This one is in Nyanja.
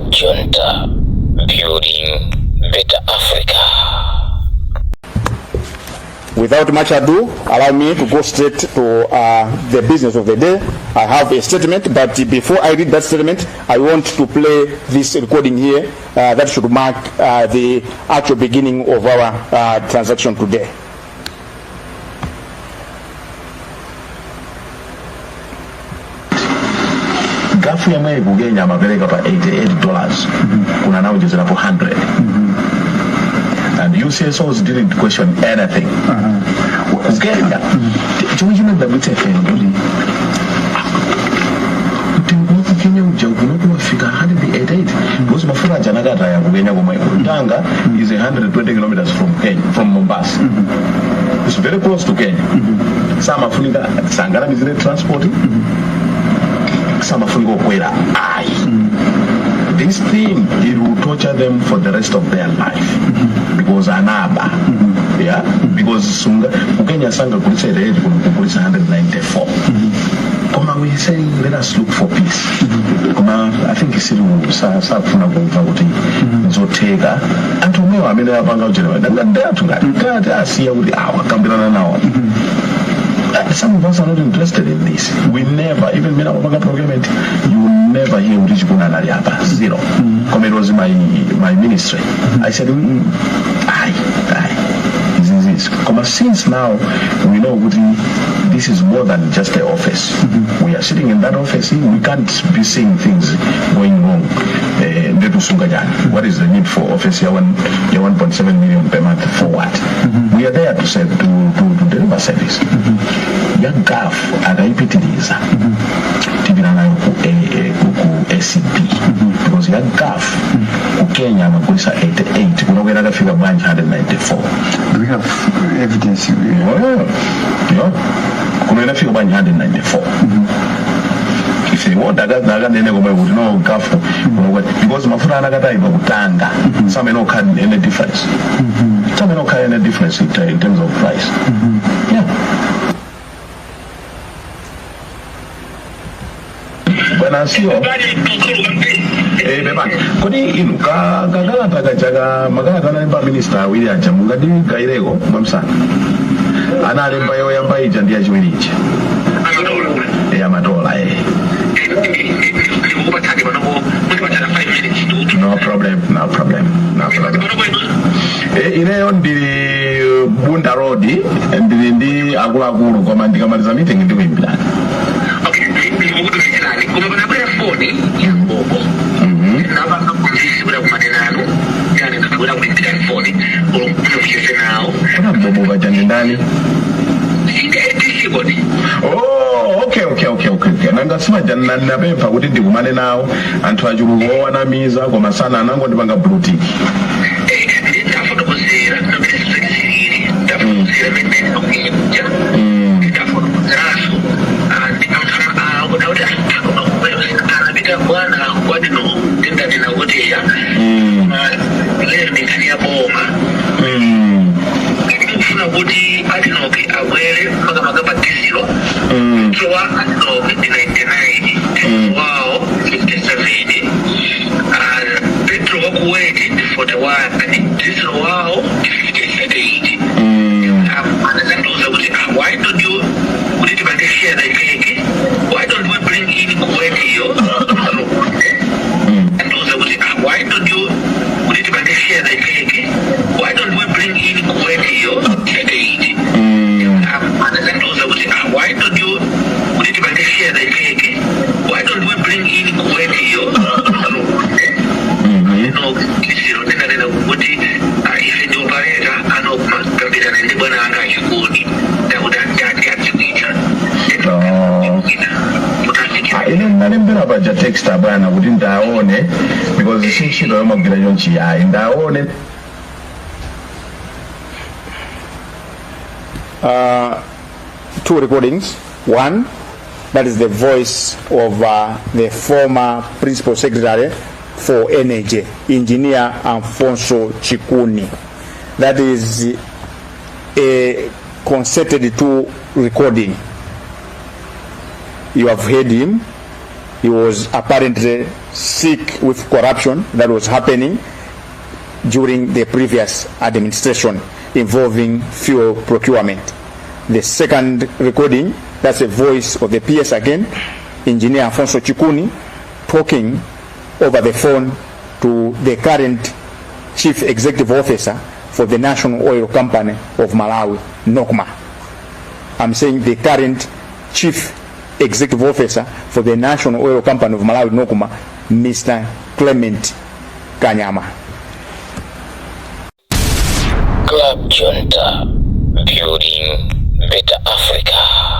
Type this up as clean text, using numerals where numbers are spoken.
Junta, building better Africa. Without much ado, allow me to go straight to the business of the day. I have a statement, but before I read that statement, I want to play this recording here that should mark the actual beginning of our transaction today. Gafu Yomwe kugenya mapereka pa $88. Kuna now just for 100. And UCSOs didn't question anything. Kugenya. Chumijina dabite fenduli. Kenya ujaguno kuwafika 188. Because mafura janagata ya kugenya kwa Tanga is 120 kilometers from Mombasa. It's very close to Kenya. Sama funika sangara mizile transport. Some African kwera. This thing, it will torture them for the rest of their life. Because anaba, yeah, because sunga Kenya sanga kulisa ile kulisa 194. Kama we say, let us look for peace. Kama I think it's sa funa kuvuti nzotega antumewa amene apanga ujelewa ndanga tunga asiya kuti akambirana nawo. Some of us are not interested in this. We never, even when our procurement, you will never hear Urichi Kunanariaba. Zero. Come it was my ministry. I said, this. Since now we know this is more than just the office. We are sitting in that office. We can't be seeing things going wrong. What is the need for office? You're 1.7 million per month for what? We are there to serve, to deliver service. Young gaf agaipitiliza tibina nayo ku SCP because young gaf ku Kenya amakulisa 88 kunogera kafika branch 194. Do we have evidence? Yeah. Kunogera kafika branch 194. If they want that nene go would know gaf because mafura anagata iba kutanga. Some may not have any difference. Some may not have any difference in terms of price. Yeah. Banasio beba kodi inu kagala tagajaga magala na minister William Chamugadi gairego mamsa ana lemba yo yamba ija ndiya chiwilichi amatola no problem ile ndi Bunda Road ndi akulu koma ndikamaliza meeting ndi kuimbira. Oh, okay. Nangasima jana nabempa kuti ndikumane nawo anthu achuluko wanamiza koma sana anango ndipanga bluetooth. Text abana kuti ndaone because sinshiro yomagwira yonchi yayi ndaone two recordings. One, that is the voice of the former principal secretary for energy, Engineer Alfonso Chikuni. That is a concerted two recording. You have heard him. He was apparently sick with corruption that was happening during the previous administration involving fuel procurement. The second recording, that's a voice of the PS again, Engineer Afonso Chikuni, talking over the phone to the current Chief Executive Officer for the National Oil Company of Malawi, NOCMA. I'm saying the current Chief Executive Officer for the National Oil Company of Malawi, NOCMA, Mr. Clement Kanyama. Club Junta, building better Africa.